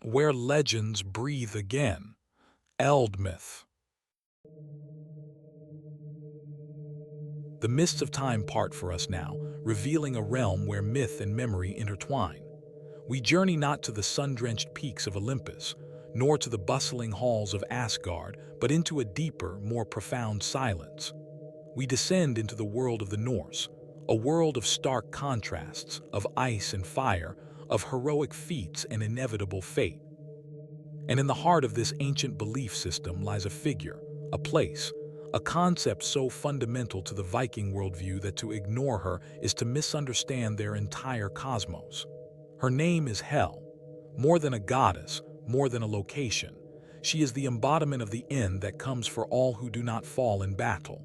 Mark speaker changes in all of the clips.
Speaker 1: where legends breathe again. Eldmyth. The mists of time part for us now, revealing a realm where myth and memory intertwine. We journey not to the sun-drenched peaks of Olympus, nor to the bustling halls of Asgard, but into a deeper, more profound silence. We descend into the world of the Norse, a world of stark contrasts, of ice and fire, of heroic feats and inevitable fate. And in the heart of this ancient belief system lies a figure, a place, a concept so fundamental to the Viking worldview that to ignore her is to misunderstand their entire cosmos. Her name is Hel. More than a goddess, more than a location, she is the embodiment of the end that comes for all who do not fall in battle.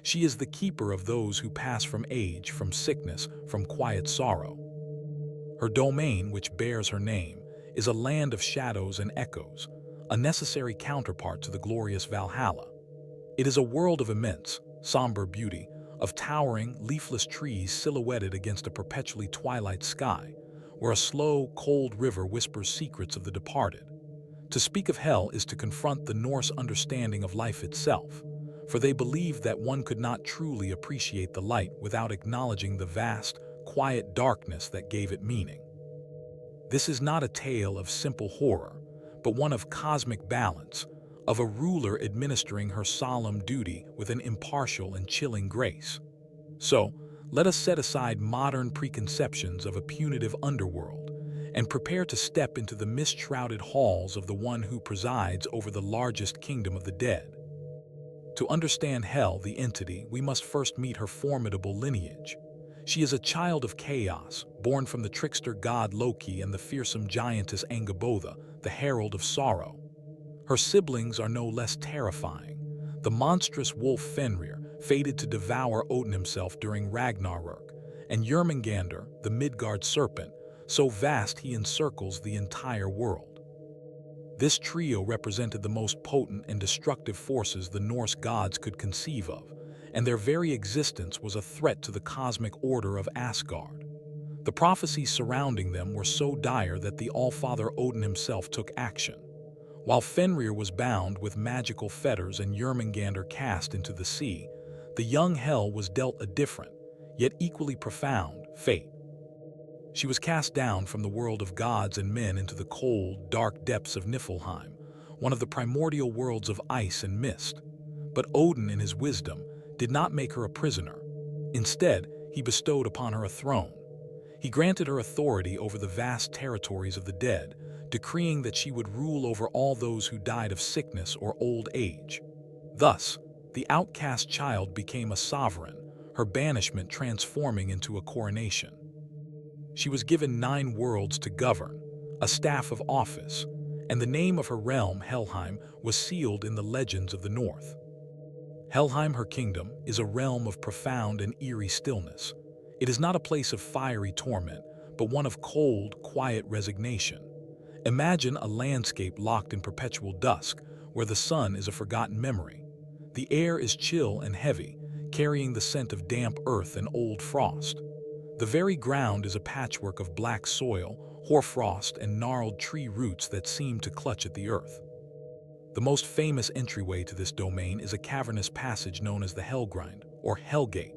Speaker 1: She is the keeper of those who pass from age, from sickness, from quiet sorrow. Her domain, which bears her name, is a land of shadows and echoes, a necessary counterpart to the glorious Valhalla. It is a world of immense, somber beauty, of towering, leafless trees silhouetted against a perpetually twilight sky, where a slow, cold river whispers secrets of the departed. To speak of hell is to confront the Norse understanding of life itself, for they believed that one could not truly appreciate the light without acknowledging the vast, quiet darkness that gave it meaning. This is not a tale of simple horror, but one of cosmic balance, of a ruler administering her solemn duty with an impartial and chilling grace. So, let us set aside modern preconceptions of a punitive underworld and prepare to step into the mist-shrouded halls of the one who presides over the largest kingdom of the dead. To understand Hel, the entity, we must first meet her formidable lineage. She is a child of chaos, born from the trickster god Loki and the fearsome giantess Angabotha, the herald of sorrow. Her siblings are no less terrifying. The monstrous wolf Fenrir, fated to devour Odin himself during Ragnarök, and Jörmungandr, the Midgard serpent, so vast he encircles the entire world. This trio represented the most potent and destructive forces the Norse gods could conceive of, and their very existence was a threat to the cosmic order of Asgard. The prophecies surrounding them were so dire that the Allfather Odin himself took action. While Fenrir was bound with magical fetters and Jörmungandr cast into the sea, the young Hel was dealt a different, yet equally profound, fate. She was cast down from the world of gods and men into the cold, dark depths of Niflheim, one of the primordial worlds of ice and mist. But Odin, in his wisdom, did not make her a prisoner. Instead, he bestowed upon her a throne. He granted her authority over the vast territories of the dead, decreeing that she would rule over all those who died of sickness or old age. Thus, the outcast child became a sovereign, her banishment transforming into a coronation. She was given 9 worlds to govern, a staff of office, and the name of her realm, Helheim, was sealed in the legends of the North. Helheim, her kingdom, is a realm of profound and eerie stillness. It is not a place of fiery torment, but one of cold, quiet resignation. Imagine a landscape locked in perpetual dusk, where the sun is a forgotten memory. The air is chill and heavy, carrying the scent of damp earth and old frost. The very ground is a patchwork of black soil, hoarfrost, and gnarled tree roots that seem to clutch at the earth. The most famous entryway to this domain is a cavernous passage known as the Helgrind, or Hellgate,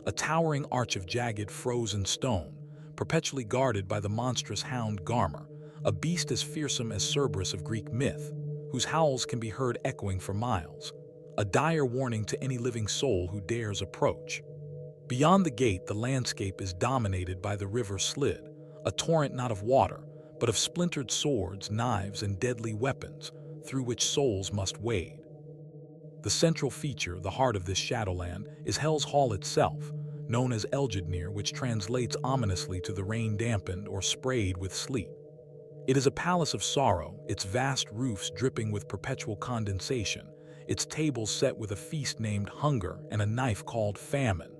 Speaker 1: a towering arch of jagged, frozen stone, perpetually guarded by the monstrous hound Garmr, a beast as fearsome as Cerberus of Greek myth, whose howls can be heard echoing for miles, a dire warning to any living soul who dares approach. Beyond the gate, the landscape is dominated by the river Slid, a torrent not of water, but of splintered swords, knives, and deadly weapons, through which souls must wade. The central feature, the heart of this shadowland, is Hel's Hall itself, known as Eldmyth, which translates ominously to the rain-dampened or sprayed with sleet. It is a palace of sorrow, its vast roofs dripping with perpetual condensation, its tables set with a feast named Hunger and a knife called Famine.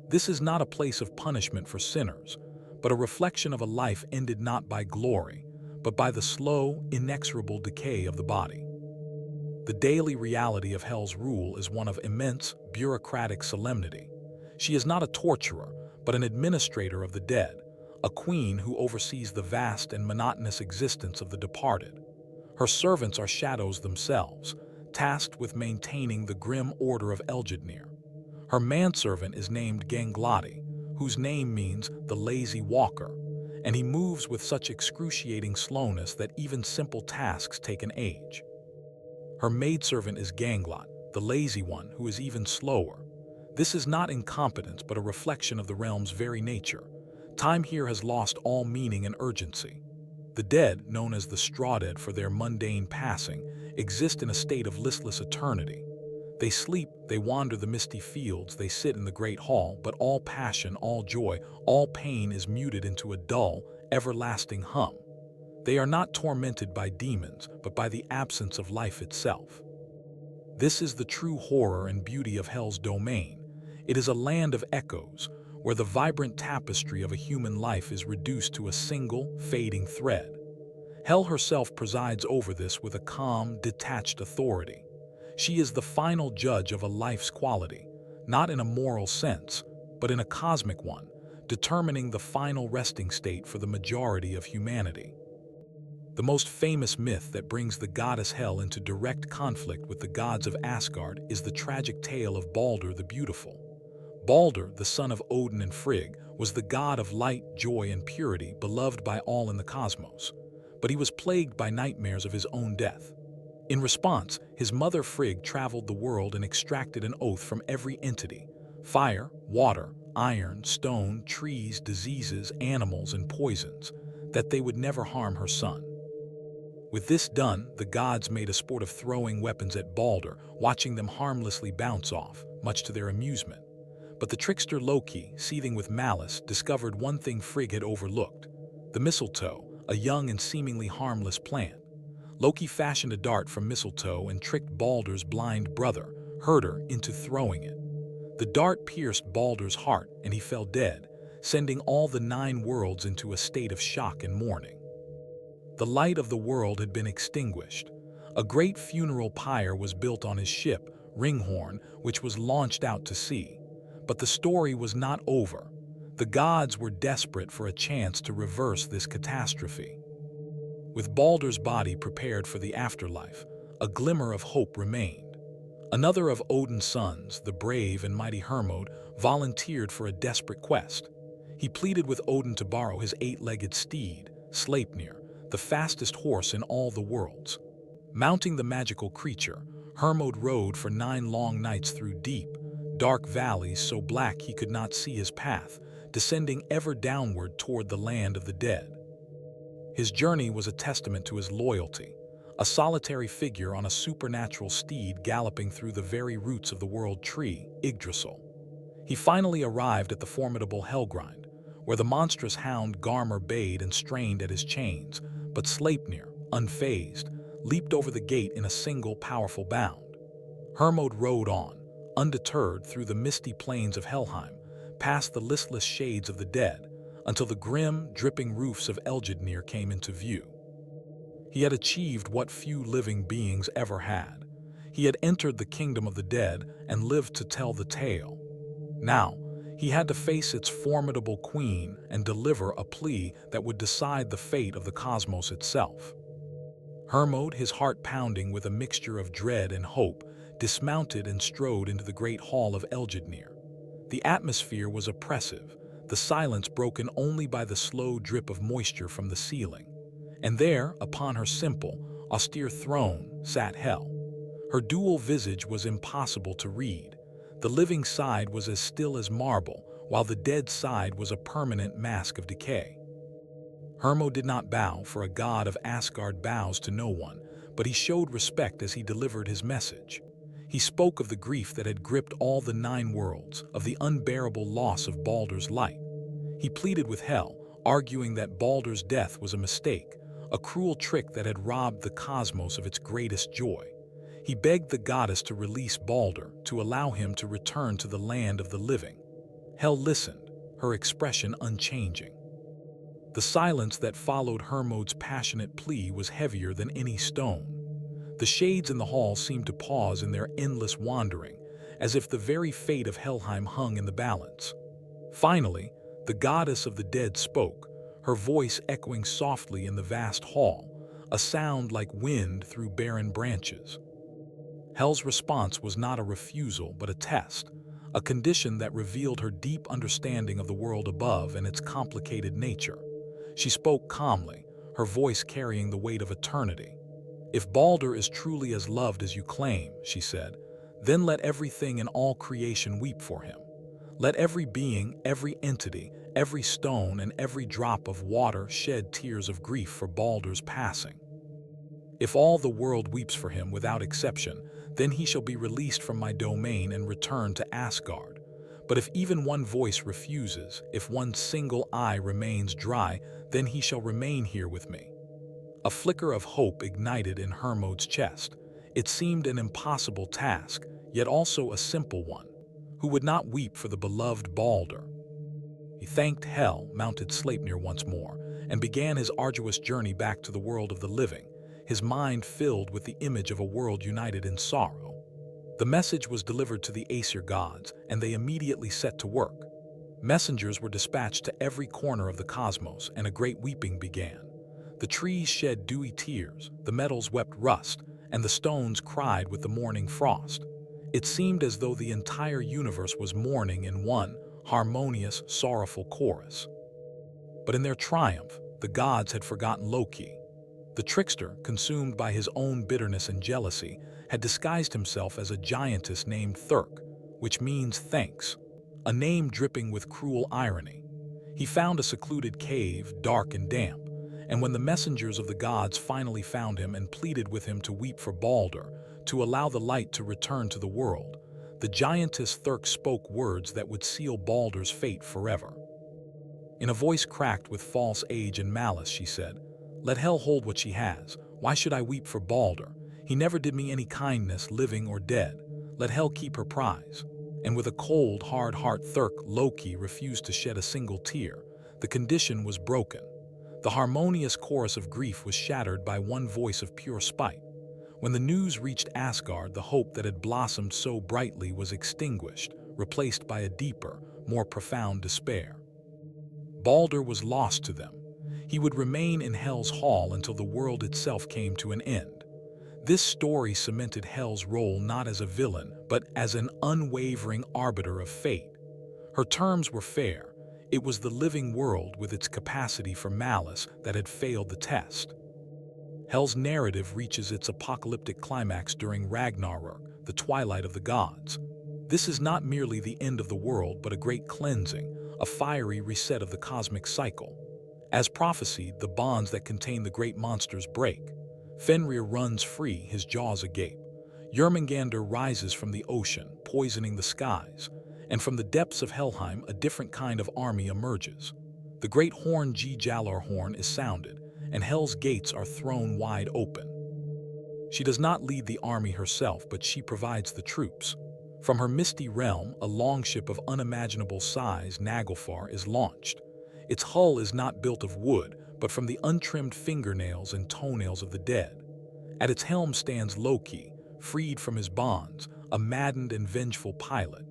Speaker 1: This is not a place of punishment for sinners, but a reflection of a life ended not by glory, but by the slow, inexorable decay of the body. The daily reality of Hel's rule is one of immense, bureaucratic solemnity. She is not a torturer, but an administrator of the dead, a queen who oversees the vast and monotonous existence of the departed. Her servants are shadows themselves, tasked with maintaining the grim order of Eldmyth. Her manservant is named Ganglati, whose name means the lazy walker, and he moves with such excruciating slowness that even simple tasks take an age. Her maidservant is Ganglot, the lazy one, who is even slower. This is not incompetence but a reflection of the realm's very nature. Time here has lost all meaning and urgency. The dead, known as the straw dead for their mundane passing, exist in a state of listless eternity. They sleep, they wander the misty fields, they sit in the great hall, but all passion, all joy, all pain is muted into a dull, everlasting hum. They are not tormented by demons, but by the absence of life itself. This is the true horror and beauty of Hell's domain. It is a land of echoes, where the vibrant tapestry of a human life is reduced to a single, fading thread. Hell herself presides over this with a calm, detached authority. She is the final judge of a life's quality, not in a moral sense, but in a cosmic one, determining the final resting state for the majority of humanity. The most famous myth that brings the goddess Hel into direct conflict with the gods of Asgard is the tragic tale of Baldur the Beautiful. Baldur, the son of Odin and Frigg, was the god of light, joy, and purity, beloved by all in the cosmos. But he was plagued by nightmares of his own death. In response, his mother Frigg traveled the world and extracted an oath from every entity: fire, water, iron, stone, trees, diseases, animals, and poisons, that they would never harm her son. With this done, the gods made a sport of throwing weapons at Baldur, watching them harmlessly bounce off, much to their amusement. But the trickster Loki, seething with malice, discovered one thing Frigg had overlooked: the mistletoe, a young and seemingly harmless plant. Loki fashioned a dart from mistletoe and tricked Baldur's blind brother, Herder, into throwing it. The dart pierced Baldur's heart and he fell dead, sending all the 9 worlds into a state of shock and mourning. The light of the world had been extinguished. A great funeral pyre was built on his ship, Ringhorn, which was launched out to sea. But the story was not over. The gods were desperate for a chance to reverse this catastrophe. With Baldur's body prepared for the afterlife, a glimmer of hope remained. Another of Odin's sons, the brave and mighty Hermod, volunteered for a desperate quest. He pleaded with Odin to borrow his 8-legged steed, Sleipnir, the fastest horse in all the worlds. Mounting the magical creature, Hermod rode for 9 long nights through deep, dark valleys so black he could not see his path, descending ever downward toward the land of the dead. His journey was a testament to his loyalty, a solitary figure on a supernatural steed galloping through the very roots of the world tree, Yggdrasil. He finally arrived at the formidable Helgrind, where the monstrous hound Garmr bayed and strained at his chains, but Sleipnir, unfazed, leaped over the gate in a single powerful bound. Hermod rode on, undeterred through the misty plains of Helheim, past the listless shades of the dead, until the grim, dripping roofs of Eldmyth came into view. He had achieved what few living beings ever had. He had entered the kingdom of the dead and lived to tell the tale. Now, he had to face its formidable queen and deliver a plea that would decide the fate of the cosmos itself. Hermod, his heart pounding with a mixture of dread and hope, dismounted and strode into the great hall of Eldmyth. The atmosphere was oppressive, the silence broken only by the slow drip of moisture from the ceiling. And there, upon her simple, austere throne, sat Hel. Her dual visage was impossible to read. The living side was as still as marble, while the dead side was a permanent mask of decay. Hermod did not bow, for a god of Asgard bows to no one, but he showed respect as he delivered his message. He spoke of the grief that had gripped all the 9 worlds, of the unbearable loss of Baldur's light. He pleaded with Hel, arguing that Baldur's death was a mistake, a cruel trick that had robbed the cosmos of its greatest joy. He begged the goddess to release Baldur, to allow him to return to the land of the living. Hel listened, her expression unchanging. The silence that followed Hermod's passionate plea was heavier than any stone. The shades in the hall seemed to pause in their endless wandering, as if the very fate of Helheim hung in the balance. Finally, the goddess of the dead spoke, her voice echoing softly in the vast hall, a sound like wind through barren branches. Hel's response was not a refusal, but a test, a condition that revealed her deep understanding of the world above and its complicated nature. She spoke calmly, her voice carrying the weight of eternity. "If Balder is truly as loved as you claim," she said, "then let everything in all creation weep for him. Let every being, every entity, every stone, and every drop of water shed tears of grief for Balder's passing. If all the world weeps for him without exception, then he shall be released from my domain and return to Asgard. But if even one voice refuses, if one single eye remains dry, then he shall remain here with me." A flicker of hope ignited in Hermod's chest. It seemed an impossible task, yet also a simple one. Who would not weep for the beloved Balder? He thanked Hel, mounted Sleipnir once more, and began his arduous journey back to the world of the living, his mind filled with the image of a world united in sorrow. The message was delivered to the Aesir gods, and they immediately set to work. Messengers were dispatched to every corner of the cosmos, and a great weeping began. The trees shed dewy tears, the metals wept rust, and the stones cried with the morning frost. It seemed as though the entire universe was mourning in one harmonious, sorrowful chorus. But in their triumph, the gods had forgotten Loki. The trickster, consumed by his own bitterness and jealousy, had disguised himself as a giantess named Thirk, which means thanks, a name dripping with cruel irony. He found a secluded cave, dark and damp, and when the messengers of the gods finally found him and pleaded with him to weep for Balder, to allow the light to return to the world, the giantess Thirk spoke words that would seal Balder's fate forever. In a voice cracked with false age and malice, she said, "Let Hel hold what she has. Why should I weep for Balder? He never did me any kindness, living or dead. Let Hel keep her prize." And with a cold, hard heart, Loki refused to shed a single tear. The condition was broken. The harmonious chorus of grief was shattered by one voice of pure spite. When the news reached Asgard, the hope that had blossomed so brightly was extinguished, replaced by a deeper, more profound despair. Balder was lost to them. He would remain in Hel's hall until the world itself came to an end. This story cemented Hel's role not as a villain, but as an unwavering arbiter of fate. Her terms were fair. It was the living world with its capacity for malice that had failed the test. Hel's narrative reaches its apocalyptic climax during Ragnarök, the twilight of the gods. This is not merely the end of the world, but a great cleansing, a fiery reset of the cosmic cycle. As prophesied, the bonds that contain the great monsters break. Fenrir runs free, his jaws agape. Jörmungandr rises from the ocean, poisoning the skies. And from the depths of Helheim, a different kind of army emerges. The great horn Gjallarhorn is sounded, and Hel's gates are thrown wide open. She does not lead the army herself, but she provides the troops. From her misty realm, a longship of unimaginable size, Naglfar, is launched. Its hull is not built of wood, but from the untrimmed fingernails and toenails of the dead. At its helm stands Loki, freed from his bonds, a maddened and vengeful pilot.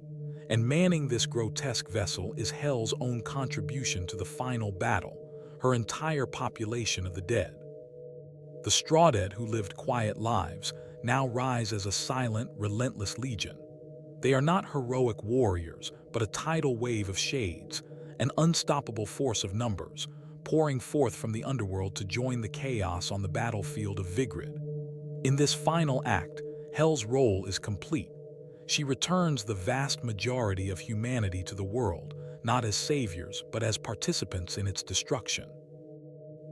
Speaker 1: And manning this grotesque vessel is Hel's own contribution to the final battle, her entire population of the dead. The Strawdead, who lived quiet lives, now rise as a silent, relentless legion. They are not heroic warriors, but a tidal wave of shades, an unstoppable force of numbers, pouring forth from the underworld to join the chaos on the battlefield of Vigrid. In this final act, Hel's role is complete. She returns the vast majority of humanity to the world, not as saviors, but as participants in its destruction.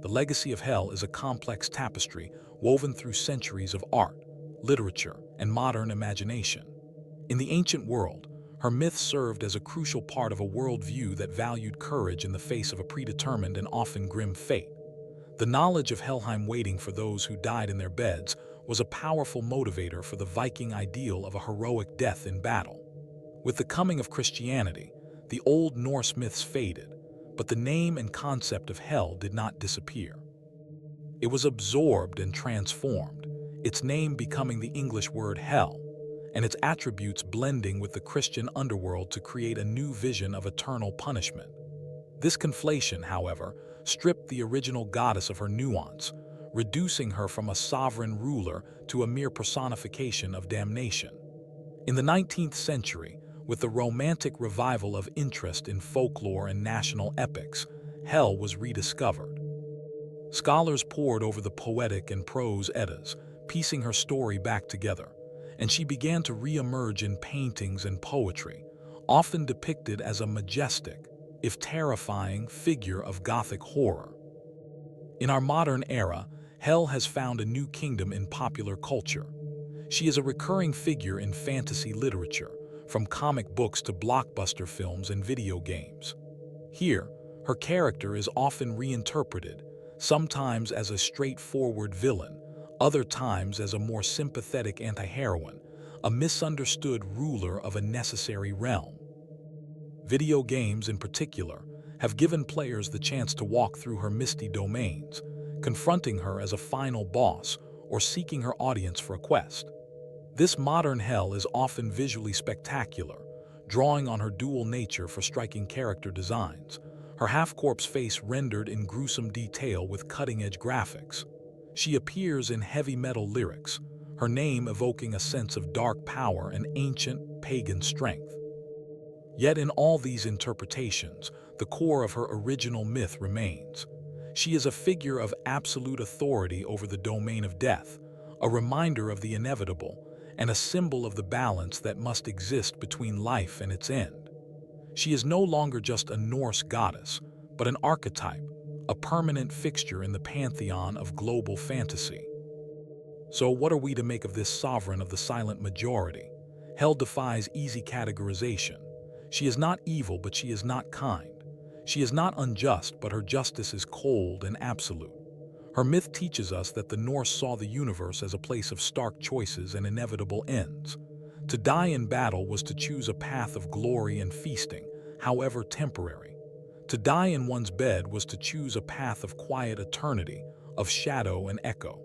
Speaker 1: The legacy of Hel is a complex tapestry woven through centuries of art, literature, and modern imagination. In the ancient world, her myth served as a crucial part of a worldview that valued courage in the face of a predetermined and often grim fate. The knowledge of Helheim waiting for those who died in their beds was a powerful motivator for the Viking ideal of a heroic death in battle. With the coming of Christianity, the old Norse myths faded, but the name and concept of Hel did not disappear. It was absorbed and transformed, its name becoming the English word hell, and its attributes blending with the Christian underworld to create a new vision of eternal punishment. This conflation, however, stripped the original goddess of her nuance, reducing her from a sovereign ruler to a mere personification of damnation. In the 19th century, with the Romantic revival of interest in folklore and national epics, Hel was rediscovered. Scholars pored over the poetic and prose Eddas, piecing her story back together, and she began to re-emerge in paintings and poetry, often depicted as a majestic, if terrifying, figure of Gothic horror. In our modern era, Hel has found a new kingdom in popular culture. She is a recurring figure in fantasy literature, from comic books to blockbuster films and video games. Here, her character is often reinterpreted, sometimes as a straightforward villain, other times as a more sympathetic anti-heroine, a misunderstood ruler of a necessary realm. Video games, in particular, have given players the chance to walk through her misty domains, confronting her as a final boss or seeking her audience for a quest. This modern Hel is often visually spectacular, drawing on her dual nature for striking character designs, her half-corpse face rendered in gruesome detail with cutting-edge graphics. She appears in heavy metal lyrics, her name evoking a sense of dark power and ancient, pagan strength. Yet in all these interpretations, the core of her original myth remains. She is a figure of absolute authority over the domain of death, a reminder of the inevitable, and a symbol of the balance that must exist between life and its end. She is no longer just a Norse goddess, but an archetype, a permanent fixture in the pantheon of global fantasy. So what are we to make of this sovereign of the silent majority? Hel defies easy categorization. She is not evil, but she is not kind. She is not unjust, but her justice is cold and absolute. Her myth teaches us that the Norse saw the universe as a place of stark choices and inevitable ends. To die in battle was to choose a path of glory and feasting, however temporary. To die in one's bed was to choose a path of quiet eternity, of shadow and echo.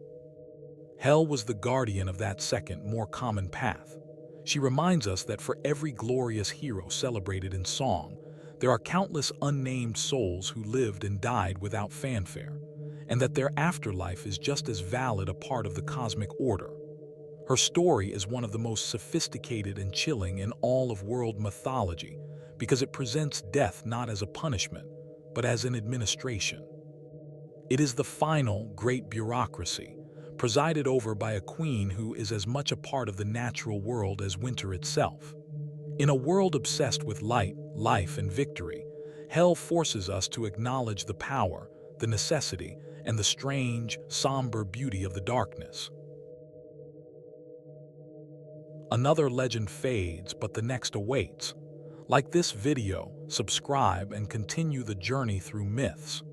Speaker 1: Hel was the guardian of that second, more common path. She reminds us that for every glorious hero celebrated in song, there are countless unnamed souls who lived and died without fanfare, and that their afterlife is just as valid a part of the cosmic order. Her story is one of the most sophisticated and chilling in all of world mythology because it presents death not as a punishment, but as an administration. It is the final, great bureaucracy, presided over by a queen who is as much a part of the natural world as winter itself. In a world obsessed with light, life, and victory, Hel forces us to acknowledge the power, the necessity, and the strange, somber beauty of the darkness. Another legend fades, but the next awaits. Like this video, subscribe and continue the journey through myths.